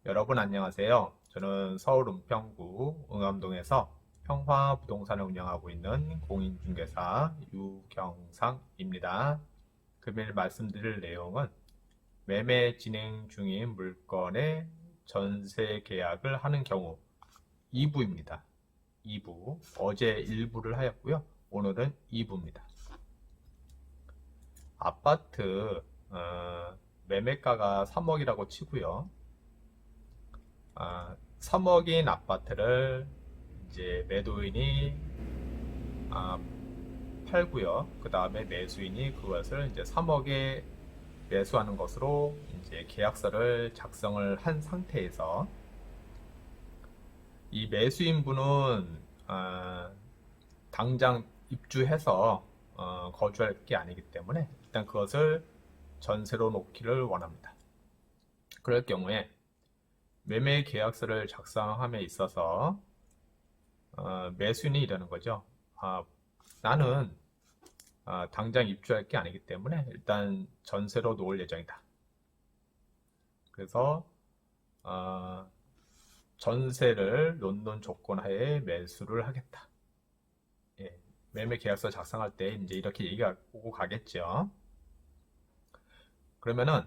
여러분 안녕하세요. 저는 서울 은평구 응암동에서 평화 부동산을 운영하고 있는 공인중개사 유경상입니다. 금일 말씀드릴 내용은 매매 진행 중인 물건의 전세 계약을 하는 경우 2부입니다. 2부. 어제 1부를 하였고요. 오늘은 2부입니다. 아파트 매매가가 3억이라고 치고요. 3억인 아파트를 이제 매도인이 팔고요. 그 다음에 매수인이 그것을 이제 3억에 매수하는 것으로 이제 계약서를 작성을 한 상태에서 이 매수인분은 당장 입주해서 거주할 게 아니기 때문에 일단 그것을 전세로 놓기를 원합니다. 그럴 경우에 매매 계약서를 작성함에 있어서 매수인이 이러는 거죠. 나는 당장 입주할 게 아니기 때문에 일단 전세로 놓을 예정이다. 그래서 전세를 놓는 조건 하에 매수를 하겠다. 예, 매매 계약서 작성할 때 이제 이렇게 얘기가 오고 가겠죠. 그러면은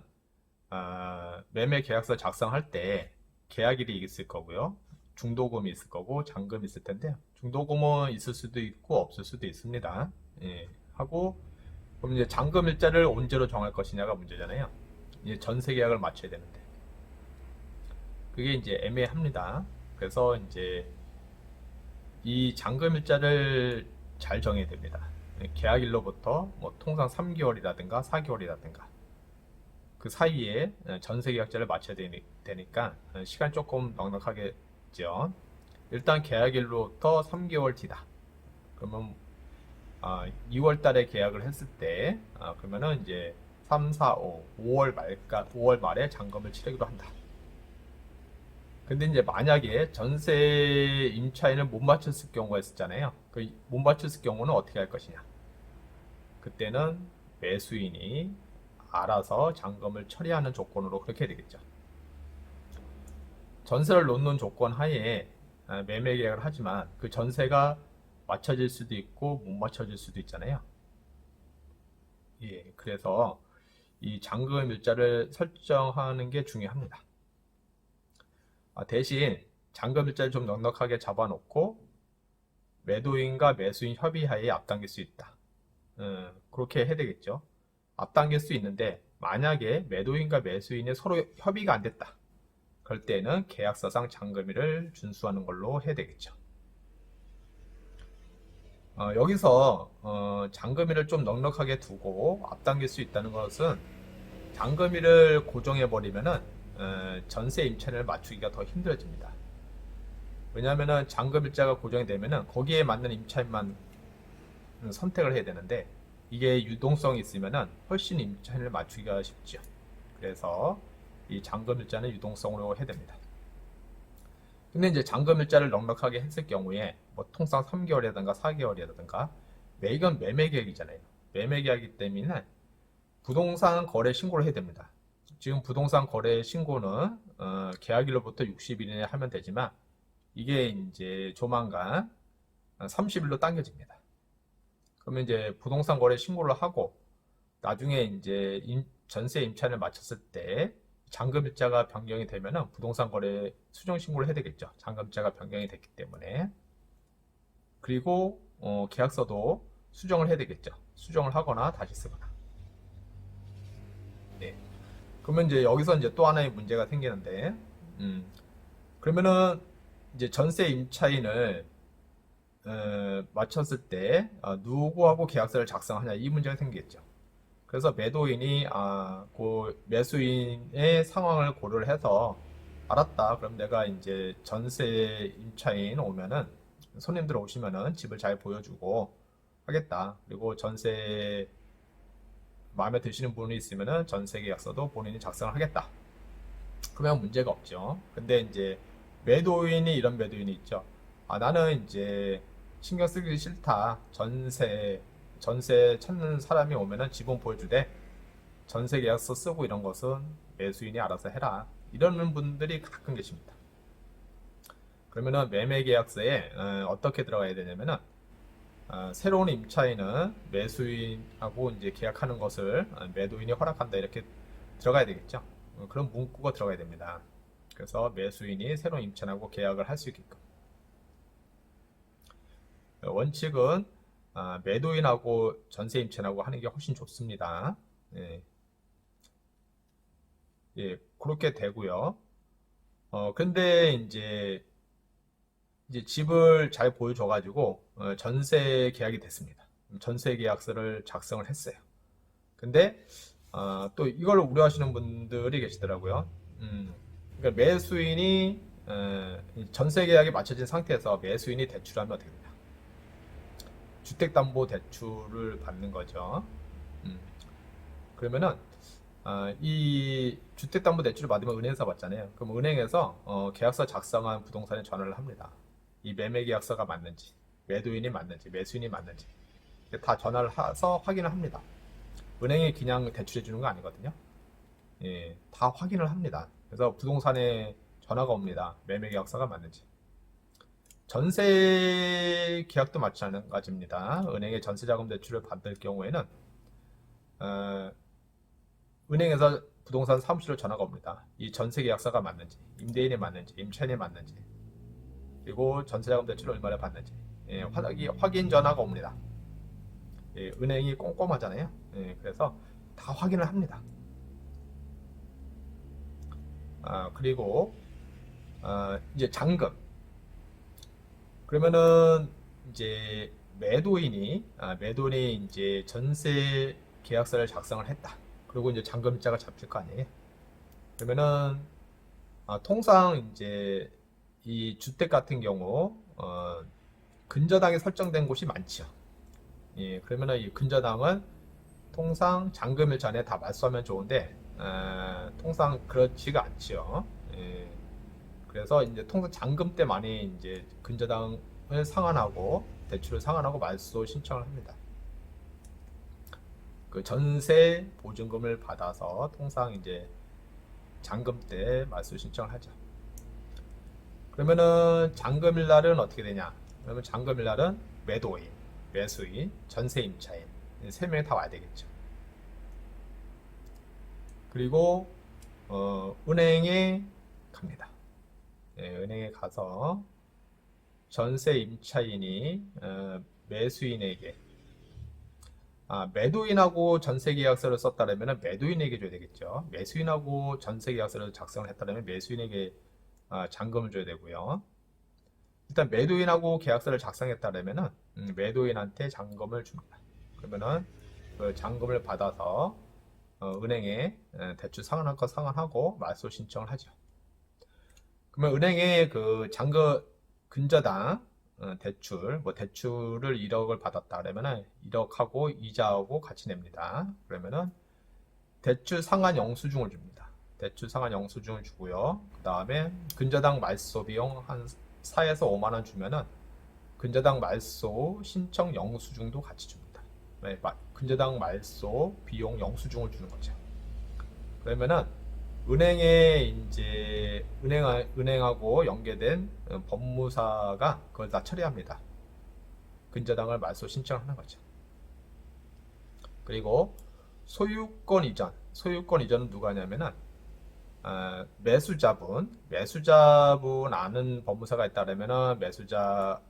매매 계약서 작성할 때 계약일이 있을 거고요. 중도금이 있을 거고 잔금이 있을 텐데 중도금은 있을 수도 있고 없을 수도 있습니다. 예, 하고 그럼 이제 잔금 일자를 언제로 정할 것이냐가 문제잖아요. 이제 전세 계약을 맞춰야 되는데 그게 이제 애매합니다. 그래서 이제 이 잔금 일자를 잘 정해야 됩니다. 계약일로부터 뭐 통상 3개월이라든가 4개월이라든가 그 사이에 전세 계약자를 맞춰야 되니까 시간 조금 넉넉하겠죠. 일단 계약일로부터 3개월 뒤다. 그러면 2월 달에 계약을 했을 때 그러면은 이제 3, 4, 5월 말에 잔금을 치르기로 한다. 근데 이제 만약에 전세 임차인을 못 맞췄을 경우가 있었잖아요. 그 못 맞췄을 경우는 어떻게 할 것이냐? 그때는 매수인이 알아서 잔금을 처리하는 조건으로 그렇게 되겠죠. 전세를 놓는 조건 하에 매매 계약을 하지만 그 전세가 맞춰질 수도 있고 못 맞춰질 수도 있잖아요. 예, 그래서 이 잔금 일자를 설정하는 게 중요합니다. 대신 잔금 일자를 좀 넉넉하게 잡아놓고 매도인과 매수인 협의하에 앞당길 수 있다. 그렇게 해야 되겠죠. 앞당길 수 있는데 만약에 매도인과 매수인이 서로 협의가 안 됐다. 그럴 때는 계약서상 잔금일을 준수하는 걸로 해야 되겠죠. 여기서 잔금일을 좀 넉넉하게 두고 앞당길 수 있다는 것은 잔금일을 고정해 버리면은 전세 임차인을 맞추기가 더 힘들어집니다. 왜냐하면은 잔금일자가 고정이 되면은 거기에 맞는 임차인만 선택을 해야 되는데 이게 유동성이 있으면은 훨씬 임차인을 맞추기가 쉽죠. 그래서 이 잔금일자는 유동성으로 해야 됩니다. 근데 이제 잔금일자를 넉넉하게 했을 경우에 뭐 통상 3개월이라든가 4개월이라든가 이건 매매계약이잖아요. 매매계약이기 때문에 부동산 거래 신고를 해야 됩니다. 지금 부동산 거래 신고는 계약일로부터 60일 이내에 하면 되지만 이게 이제 조만간 30일로 당겨집니다. 그러면 이제 부동산 거래 신고를 하고 나중에 이제 전세 임차인을 마쳤을 때 잔금일자가 변경이 되면은 부동산 거래 수정 신고를 해야 되겠죠. 잔금일자가 변경이 됐기 때문에. 그리고 계약서도 수정을 해야 되겠죠. 수정을 하거나 다시 쓰거나. 네. 그러면 이제 여기서 이제 또 하나의 문제가 생기는데, 그러면은 이제 전세 임차인을 맞췄을 때 누구하고 계약서를 작성하냐 이 문제가 생기겠죠. 그래서 매도인이 그 매수인의 상황을 고려를 해서 알았다. 그럼 내가 이제 전세 임차인 오면은 손님들 오시면은 집을 잘 보여주고 하겠다. 그리고 전세 마음에 드시는 분이 있으면은 전세 계약서도 본인이 작성을 하겠다. 그러면 문제가 없죠. 근데 이제 매도인이 이런 매도인이 있죠. 나는 이제 신경 쓰기 싫다. 전세 찾는 사람이 오면은 지분 보여주되 전세 계약서 쓰고 이런 것은 매수인이 알아서 해라. 이러는 분들이 가끔 계십니다. 그러면은 매매 계약서에 어떻게 들어가야 되냐면은 새로운 임차인은 매수인하고 이제 계약하는 것을 매도인이 허락한다 이렇게 들어가야 되겠죠. 그런 문구가 들어가야 됩니다. 그래서 매수인이 새로운 임차인하고 계약을 할 수 있게끔. 원칙은 매도인하고 전세 임차인하고 하는 게 훨씬 좋습니다. 예, 예, 그렇게 되고요. 근데 이제 집을 잘 보여줘가지고 전세 계약이 됐습니다. 전세 계약서를 작성을 했어요. 근데 또 이걸 우려하시는 분들이 계시더라고요. 그러니까 매수인이 전세 계약이 맞춰진 상태에서 매수인이 대출하면 어떻게 됩니까? 주택담보대출을 받는 거죠. 음, 그러면은 이 주택담보대출을 받으면 은행에서 받잖아요. 그럼 은행에서 계약서 작성한 부동산에 전화를 합니다. 이 매매계약서가 맞는지, 매도인이 맞는지, 매수인이 맞는지 다 전화를 해서 확인을 합니다. 은행이 그냥 대출해 주는 거 아니거든요. 예, 다 확인을 합니다. 그래서 부동산에 전화가 옵니다. 매매계약서가 맞는지. 전세 계약도 마찬가지입니다. 은행에 전세자금 대출을 받을 경우에는 어, 은행에서 부동산 사무실로 전화가 옵니다. 이 전세 계약서가 맞는지, 임대인이 맞는지, 임차인이 맞는지, 그리고 전세자금 대출을 얼마나 받는지 예, 확인 전화가 옵니다. 예, 은행이 꼼꼼하잖아요. 예, 그래서 다 확인을 합니다. 그리고 이제 잔금. 그러면은 이제 매도인이 이제 전세 계약서를 작성을 했다. 그리고 이제 잔금자가 잡힐 거 아니에요. 그러면은 통상 이제 이 주택 같은 경우 근저당이 설정된 곳이 많죠. 예, 그러면은 이 근저당은 통상 잔금일 전에 다 말소하면 좋은데 통상 그렇지가 않죠. 예, 그래서 이제 통상 잔금 때 많이 이제 근저당을 상환하고 대출을 상환하고 말소 신청을 합니다. 그 전세 보증금을 받아서 통상 이제 잔금 때 말소 신청을 하죠. 그러면은 잔금일 날은 어떻게 되냐? 그러면 잔금일 날은 매도인, 매수인, 전세 임차인 세 명이 다 와야 되겠죠. 그리고 은행에 갑니다. 네, 은행에 가서 전세 임차인이 매수인에게 매도인하고 전세 계약서를 썼다면 매도인에게 줘야 되겠죠. 매수인하고 전세 계약서를 작성을 했다면 매수인에게 잔금을 줘야 되고요. 일단 매도인하고 계약서를 작성했다면 매도인한테 잔금을 줍니다. 그러면은 그 잔금을 받아서 은행에 대출 상환할 거 상환하고 말소 신청을 하죠. 그러면 은행에 그 잔금 근저당 대출 뭐 대출을 1억을 받았다 그러면은 1억하고 이자하고 같이 냅니다. 그러면은 대출 상환 영수증을 줍니다. 대출 상환 영수증을 주고요. 그 다음에 근저당 말소 비용 한 4에서 5만 원 주면은 근저당 말소 신청 영수증도 같이 줍니다. 네, 근저당 말소 비용 영수증을 주는 거죠. 그러면은 은행에 이제 은행하고 연계된 법무사가 그걸 다 처리합니다. 근저당을 말소 신청하는 거죠. 그리고 소유권 이전은 누가 하냐면은 매수자분 아는 법무사가 있다면은 매수자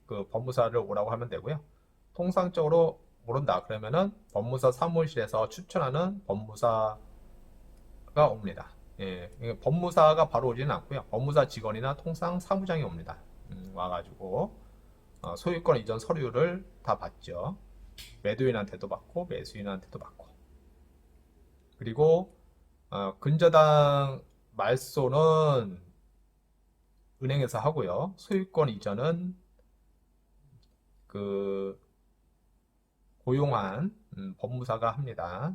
그 법무사를 오라고 하면 되고요. 통상적으로 모른다 그러면은 법무사 사무실에서 추천하는 법무사가 옵니다. 예, 법무사가 바로 오지는 않고요. 법무사 직원이나 통상 사무장이 옵니다. 와가지고 소유권 이전 서류를 다 받죠. 매도인한테도 받고 매수인한테도 받고. 그리고 근저당 말소는 은행에서 하고요. 소유권 이전은 그 고용한 법무사가 합니다.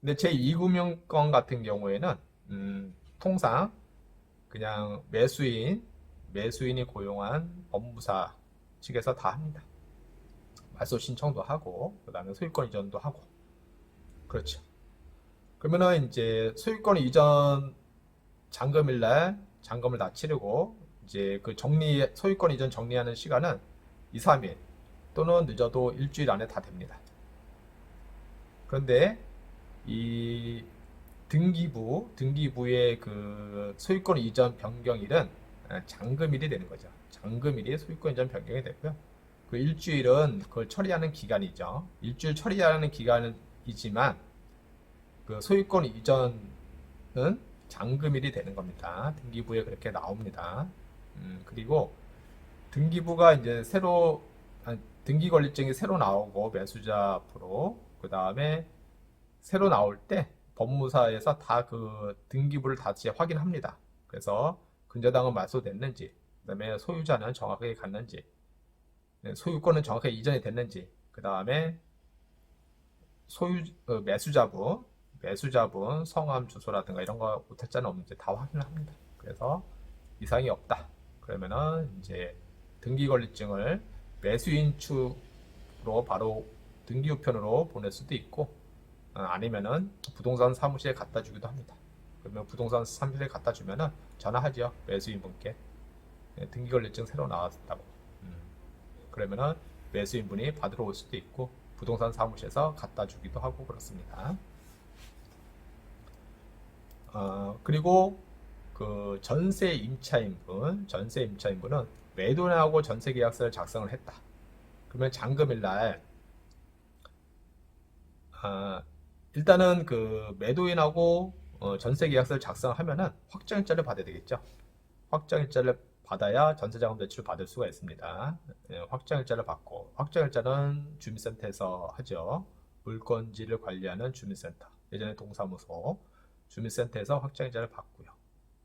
근데 제2금융권 같은 경우에는 통상 그냥 매수인이 고용한 법무사 측에서 다 합니다. 말소 신청도 하고 그다음에 소유권 이전도 하고 그렇죠. 그러면은 이제 소유권 이전 잔금일 날 잔금을 다 치르고 이제 그 소유권 이전 정리하는 시간은 2, 3일 또는 늦어도 일주일 안에 다 됩니다. 그런데 이 등기부의 그 소유권 이전 변경일은 잔금일이 되는 거죠. 잔금일이 소유권 이전 변경이 되고요. 그 일주일은 그걸 처리하는 기간이죠. 일주일 처리하는 기간이지만 그 소유권 이전은 잔금일이 되는 겁니다. 등기부에 그렇게 나옵니다. 그리고 등기부가 이제 등기 권리증이 새로 나오고 매수자 앞으로 그 다음에 새로 나올 때 법무사에서 다 그 등기부를 다시 확인합니다. 그래서 근저당은 말소됐는지, 그 다음에 소유자는 정확하게 갔는지, 소유권은 정확하게 이전이 됐는지, 그 다음에 매수자분 성함 주소라든가 이런 거 오탈자는 없는지 다 확인을 합니다. 그래서 이상이 없다. 그러면은 이제 등기권리증을 매수인 측으로 바로 등기 우편으로 보낼 수도 있고, 아니면은 부동산 사무실에 갖다 주기도 합니다. 그러면 부동산 사무실에 갖다 주면은 전화하죠. 매수인 분께 등기권리증 새로 나왔다고. 그러면은 매수인 분이 받으러 올 수도 있고 부동산 사무실에서 갖다 주기도 하고 그렇습니다. 그리고 그 전세 임차인분은 매도인하고 전세 계약서를 작성을 했다. 그러면 잔금일 날 일단은 그 매도인하고 전세 계약서를 작성하면은 확정일자를 받아야 되겠죠. 확정일자를 받아야 전세자금 대출을 받을 수가 있습니다. 확정일자를 받고, 확정일자는 주민센터에서 하죠. 물건지를 관리하는 주민센터, 예전에 동사무소, 주민센터에서 확정일자를 받고요.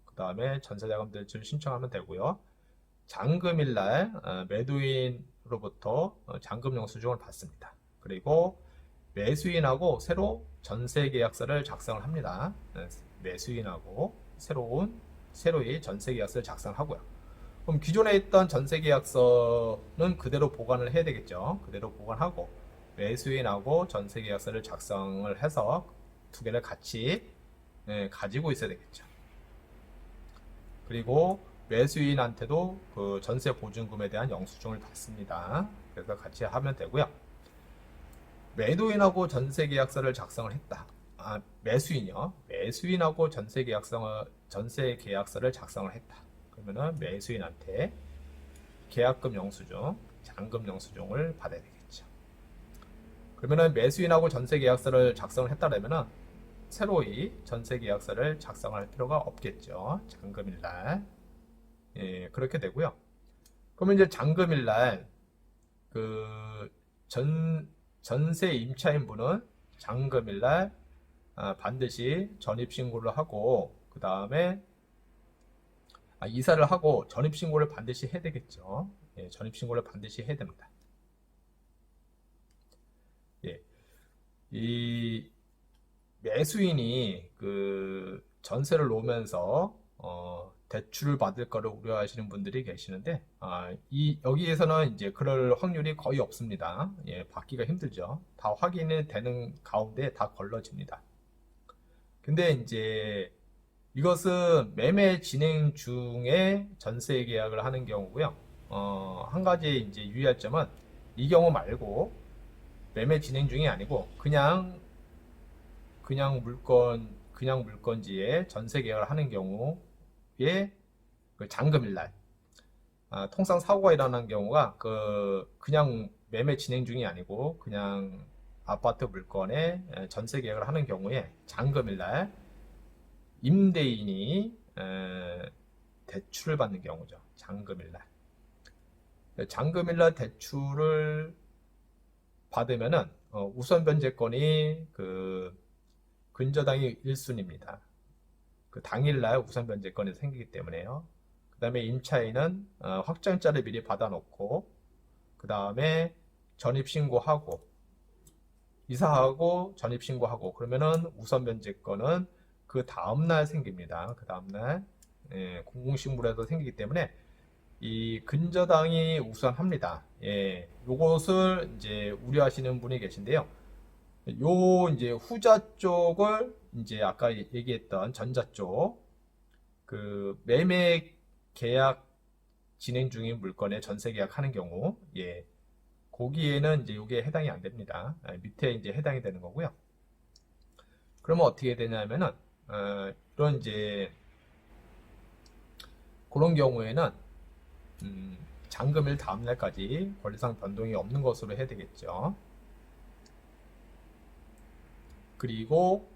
그 다음에 전세자금 대출 신청하면 되고요. 잔금일 날 매도인으로부터 잔금 영수증을 받습니다. 그리고 매수인하고 새로 전세 계약서를 작성을 합니다. 매수인하고 새로이 전세 계약서를 작성하고요. 그럼 기존에 있던 전세 계약서는 그대로 보관을 해야 되겠죠. 그대로 보관하고 매수인하고 전세 계약서를 작성을 해서 두 개를 같이 가지고 있어야 되겠죠. 그리고 매수인한테도 그 전세 보증금에 대한 영수증을 받습니다. 그래서 같이 하면 되고요. 매도인하고 전세 계약서를 작성을 했다. 매수인이요. 매수인하고 전세 계약서를 작성을 했다. 그러면은 매수인한테 계약금 영수증, 잔금 영수증을 받아야 되겠죠. 그러면은 매수인하고 전세 계약서를 작성을 했다라면은 새로이 전세 계약서를 작성할 필요가 없겠죠. 잔금일 날. 그렇게 되고요. 그러면 이제 잔금일 날 그 전세 임차인분은 잔금일 날 반드시 전입신고를 하고 그 다음에 이사를 하고 전입신고를 반드시 해야 되겠죠. 전입신고를 반드시 해야 됩니다. 이 매수인이 그 전세를 놓으면서 대출을 받을 거를 우려하시는 분들이 계시는데 여기에서는 이제 그럴 확률이 거의 없습니다. 받기가 힘들죠. 다 확인이 되는 가운데 다 걸러집니다. 근데 이제 이것은 매매 진행 중에 전세 계약을 하는 경우고요. 한 가지 이제 유의할 점은 이 경우 말고 매매 진행 중이 아니고 그냥 물건지에 전세 계약을 하는 경우에 그 잔금일 날 통상 사고가 일어난 경우가 그냥 매매 진행 중이 아니고 그냥 아파트 물건에 전세 계약을 하는 경우에 잔금일 날 임대인이 대출을 받는 경우죠. 잔금일 날 대출을 받으면은 우선 변제권이 그 근저당이 1순위입니다. 그 당일날 우선 변제권이 생기기 때문에요. 그 다음에 임차인은 확정일자를 미리 받아놓고 그 다음에 전입신고하고 이사하고 전입신고하고 그러면은 우선 변제권은 그 다음날 생깁니다. 그 다음날 공공신고라도 생기기 때문에 이 근저당이 우선합니다. 요것을 이제 우려하시는 분이 계신데요. 요 이제 후자 쪽을 이제 아까 얘기했던 전자 쪽 그 매매 계약 진행 중인 물건에 전세 계약하는 경우, 예, 거기에는 이제 이게 해당이 안 됩니다. 밑에 이제 해당이 되는 거고요. 그러면 어떻게 되냐면은, 이런 이제, 그런 경우에는, 잔금일 다음날까지 권리상 변동이 없는 것으로 해야 되겠죠. 그리고,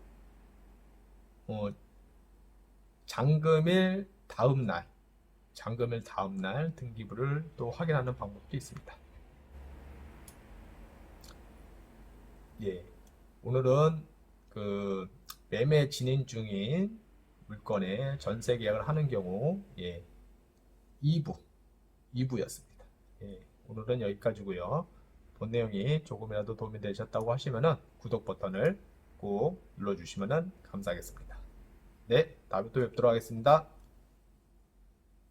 잔금일 다음날 등기부를 또 확인하는 방법도 있습니다. 예. 오늘은 그 매매 진행 중인 물건에 전세 계약을 하는 경우, 예, 2부였습니다. 예, 오늘은 여기까지고요. 본 내용이 조금이라도 도움이 되셨다고 하시면은 구독 버튼을 꼭 눌러주시면 감사하겠습니다. 네, 다음에 또 뵙도록 하겠습니다.